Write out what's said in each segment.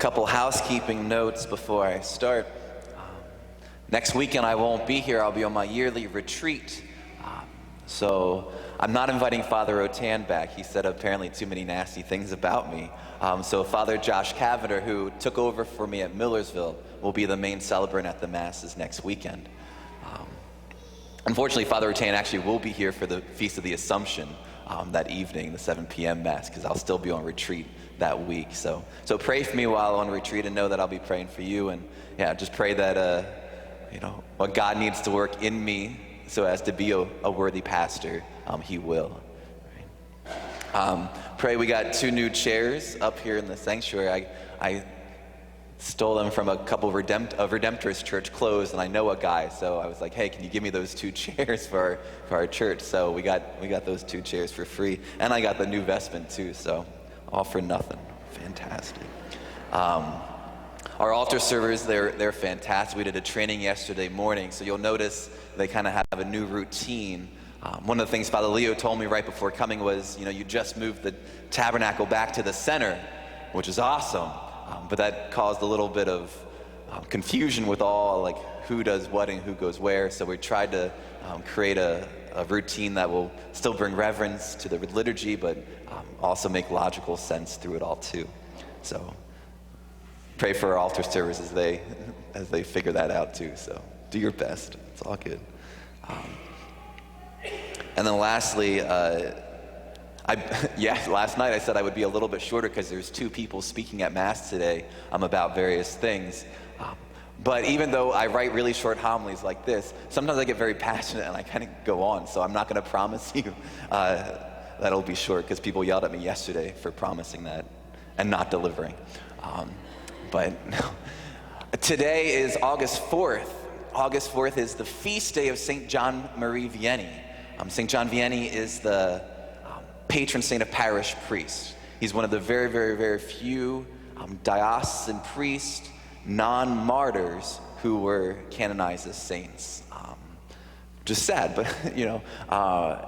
Couple housekeeping notes before I start. Next weekend I won't be here. I'll be on my yearly retreat. So I'm not inviting Father Otan back. He said apparently too many nasty things about me. So Father Josh Cavender, who took over for me at Millersville, will be the main celebrant at the Masses next weekend. Unfortunately, Father Otan actually will be here for the Feast of the Assumption that evening, the 7 p.m. Mass, because I'll still be on retreat that week. So pray for me while on retreat and know that I'll be praying for you. And yeah, just pray that, what God needs to work in me so as to be a worthy pastor, he will. Pray we got 2 new chairs up here in the sanctuary. I stole them from a couple of Redemptorist church closed, and I know a guy, so I was like, hey, can you give me those 2 chairs for our church? So we got those 2 chairs for free, and I got the new vestment too, so all for nothing. Fantastic. Our altar servers, they're fantastic. We did a training yesterday morning, so you'll notice they kind of have a new routine. One of the things Father Leo told me right before coming was, you just moved the tabernacle back to the center, which is awesome. But that caused a little bit of confusion with all, like, who does what and who goes where. So we tried to create a routine that will still bring reverence to the liturgy, but also make logical sense through it all too. So pray for our altar servers as they figure that out too. So do your best. It's all good. And then lastly, last night I said I would be a little bit shorter because there's 2 people speaking at Mass today about various things. But even though I write really short homilies like this, sometimes I get very passionate and I kind of go on. So I'm not going to promise you that'll be short, because people yelled at me yesterday for promising that and not delivering. But today is August 4th. August 4th is the feast day of St. John Marie Vianney. St. John Vianney is the patron saint of parish priests. He's one of the very, very, very few diocesan priests, non-martyrs, who were canonized as saints. Just sad, but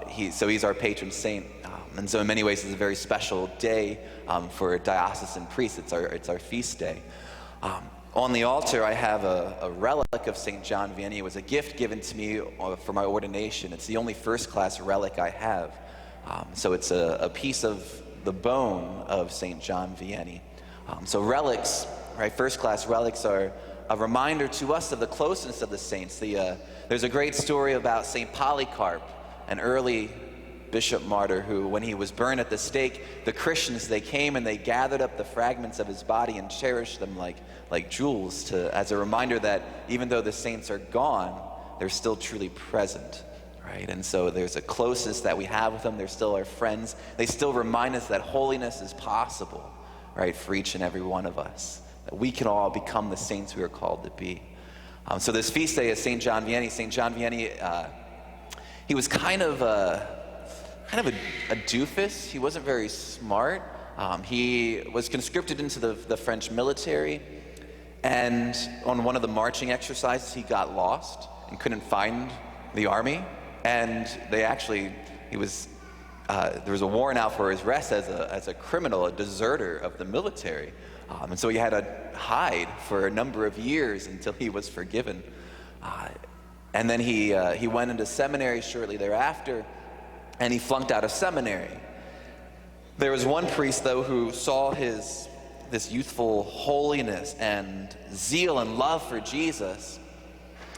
he's our patron saint, and so in many ways it's a very special day for diocesan priests. It's our feast day. On the altar, I have a relic of St. John Vianney. It was a gift given to me for my ordination. It's the only first-class relic I have. So it's a piece of the bone of St. John Vianney. So relics, right, first-class relics are a reminder to us of the closeness of the saints. There's a great story about St. Polycarp, an early bishop martyr who, when he was burned at the stake, the Christians, they came and they gathered up the fragments of his body and cherished them like jewels as a reminder that even though the saints are gone, they're still truly present. Right? And so there's a closeness that we have with them. They're still our friends. They still remind us that holiness is possible, right, for each and every one of us, that we can all become the saints we are called to be. So this feast day is St. John Vianney. St. John Vianney, he was kind of a doofus. He wasn't very smart. He was conscripted into the French military, and on one of the marching exercises, he got lost and couldn't find the army. And there was a warrant out for his arrest as a criminal, a deserter of the military. And so he had to hide for a number of years until he was forgiven. And then he went into seminary shortly thereafter, and he flunked out of seminary. There was one priest, though, who saw this youthful holiness and zeal and love for Jesus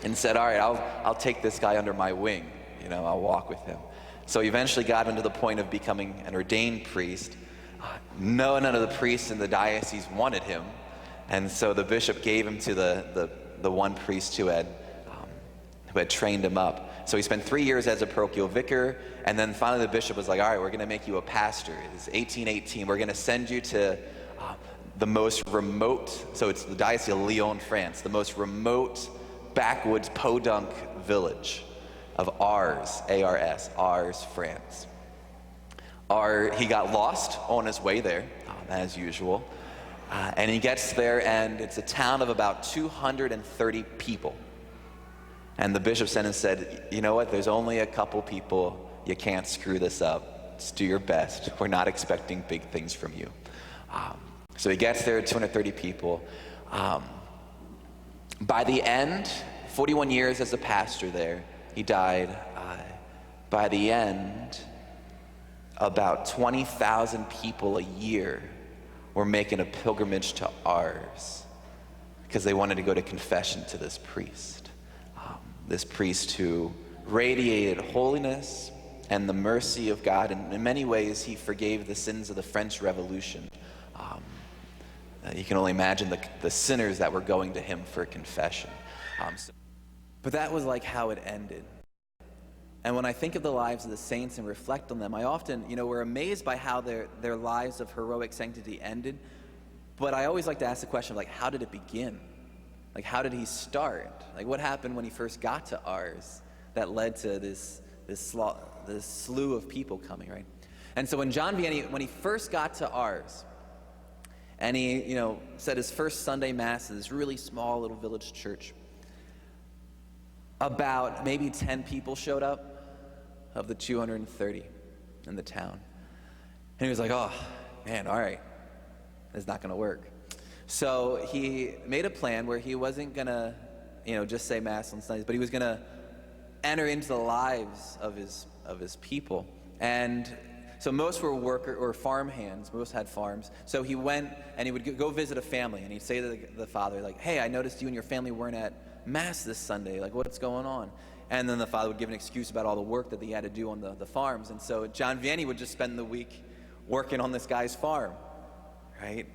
and said, all right, I'll take this guy under my wing. I'll walk with him. So he eventually got him to the point of becoming an ordained priest. None of the priests in the diocese wanted him, and so the bishop gave him to the one priest who had trained him up. So he spent 3 years as a parochial vicar, and then finally the bishop was like, all right, we're going to make you a pastor. It's 1818. We're going to send you to the most remote, so it's the Diocese of Lyon, France, the most remote backwoods podunk village of Ars, A-R-S, Ars, France. He got lost on his way there, as usual, and he gets there, and it's a town of about 230 people. And the bishop sent and said, you know what, there's only a couple people, you can't screw this up, just do your best. We're not expecting big things from you. So he gets there, 230 people. By the end, 41 years as a pastor there, he died. By the end, about 20,000 people a year were making a pilgrimage to Ars because they wanted to go to confession to this priest who radiated holiness and the mercy of God. And in many ways, he forgave the sins of the French Revolution. You can only imagine the sinners that were going to him for confession. But that was like how it ended. And when I think of the lives of the saints and reflect on them, I often, we're amazed by how their lives of heroic sanctity ended. But I always like to ask the question, like, how did it begin? Like, how did he start? Like, what happened when he first got to Ars that led to this slew of people coming, right? And so when John Vianney, when he first got to Ars, and he, said his first Sunday Mass in this really small little village church, about maybe 10 people showed up of the 230 in the town. And he was like, oh, man, all right, it's not going to work. So he made a plan where he wasn't going to, just say Mass on Sundays, but he was going to enter into the lives of his people. And so most were worker or farm hands. Most had farms. So he went and he would go visit a family, and he'd say to the father, like, hey, I noticed you and your family weren't at Mass this Sunday. Like, what's going on? And then the father would give an excuse about all the work that he had to do on the farms. And so John Vianney would just spend the week working on this guy's farm, right?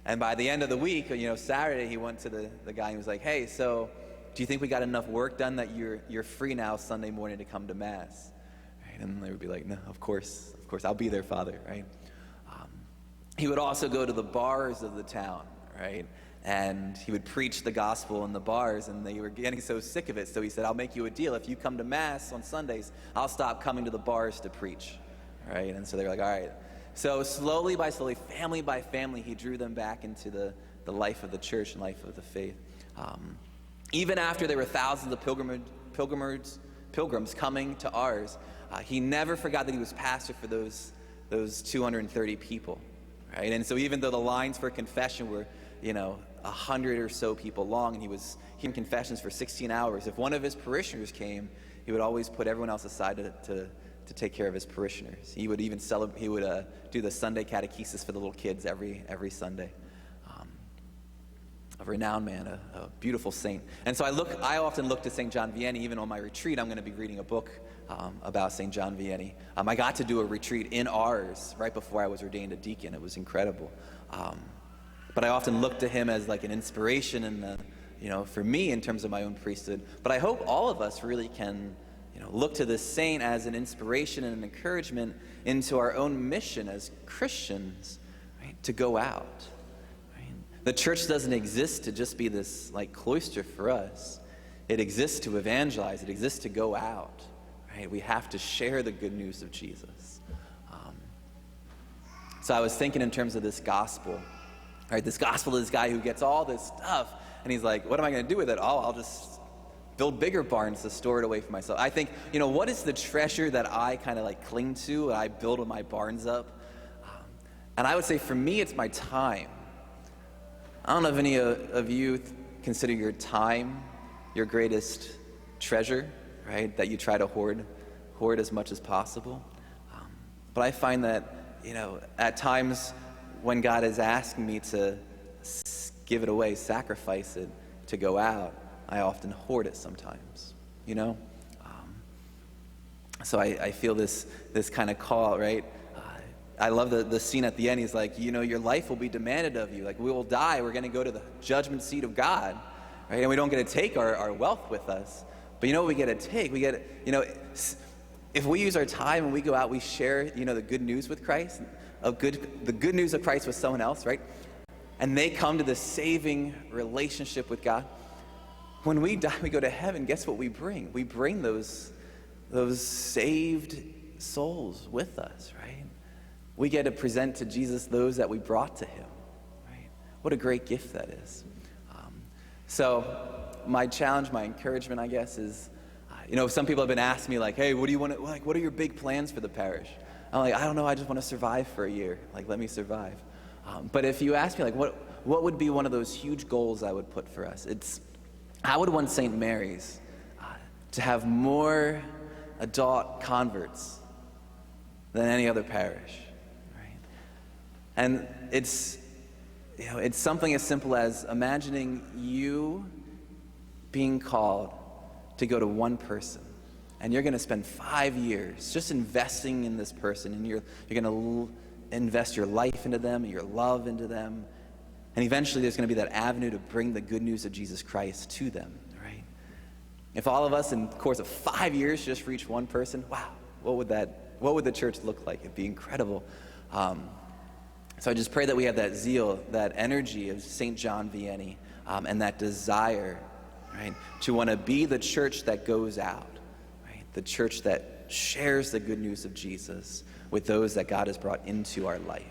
And by the end of the week, Saturday, he went to the guy and he was like, hey, so do you think we got enough work done that you're free now Sunday morning to come to Mass? Right? And they would be like, no, of course, I'll be there, Father, right? He would also go to the bars of the town, right? And he would preach the gospel in the bars, and they were getting so sick of it. So he said, I'll make you a deal. If you come to Mass on Sundays, I'll stop coming to the bars to preach, right? And so they were like, all right. So slowly by slowly, family by family, he drew them back into the life of the church and life of the faith. Even after there were thousands of pilgrims coming to Ars, he never forgot that he was pastor for those 230 people, right? And so even though the lines for confession were, 100 or so people long, and he was hearing confessions for 16 hours, if one of his parishioners came, he would always put everyone else aside to take care of his parishioners. He would even do the Sunday catechesis for the little kids every Sunday. A renowned man, a beautiful saint. And so I often look to St. John Vianney. Even on my retreat, I'm going to be reading a book about St. John Vianney. I got to do a retreat in Ars right before I was ordained a deacon. It was incredible. But I often look to him as like an inspiration and, for me in terms of my own priesthood. But I hope all of us really can, look to this saint as an inspiration and an encouragement into our own mission as Christians, right, to go out. The church doesn't exist to just be this like cloister for us. It exists to evangelize. It exists to go out. Right? We have to share the good news of Jesus. So I was thinking in terms of this gospel. Right? This gospel is this guy who gets all this stuff, and he's like, what am I going to do with it? Oh, I'll just build bigger barns to store it away for myself. I think, what is the treasure that I kind of like cling to, I build my barns up? And I would say for me, it's my time. I don't know if any of you consider your time your greatest treasure, right? That you try to hoard as much as possible. But I find that, at times when God is asking me to give it away, sacrifice it, to go out, I often hoard it sometimes, So I feel this kind of call, right? I love the scene at the end. He's like, your life will be demanded of you. Like, we will die. We're going to go to the judgment seat of God, right? And we don't get to take our wealth with us. But you know what we get to take? We get, if we use our time and we go out, we share, the good news with Christ, the good news of Christ with someone else, right? And they come to the saving relationship with God. When we die, we go to heaven. Guess what we bring? We bring those saved souls with us, right? We get to present to Jesus those that we brought to him, right? What a great gift that is. So my challenge, my encouragement, I guess, is, some people have been asking me, like, hey, what do you want to, like, what are your big plans for the parish? I'm like, I don't know, I just want to survive for a year. Like, let me survive. But if you ask me, like, what would be one of those huge goals I would put for us? I would want St. Mary's to have more adult converts than any other parish, right? And it's something as simple as imagining you being called to go to one person, and you're going to spend 5 years just investing in this person, and you're going to invest your life into them, your love into them, and eventually there's going to be that avenue to bring the good news of Jesus Christ to them, right? If all of us in the course of 5 years just reach one person, wow, what would the church look like? It'd be incredible. So I just pray that we have that zeal, that energy of St. John Vianney, and that desire, right, to want to be the church that goes out, right, the church that shares the good news of Jesus with those that God has brought into our life.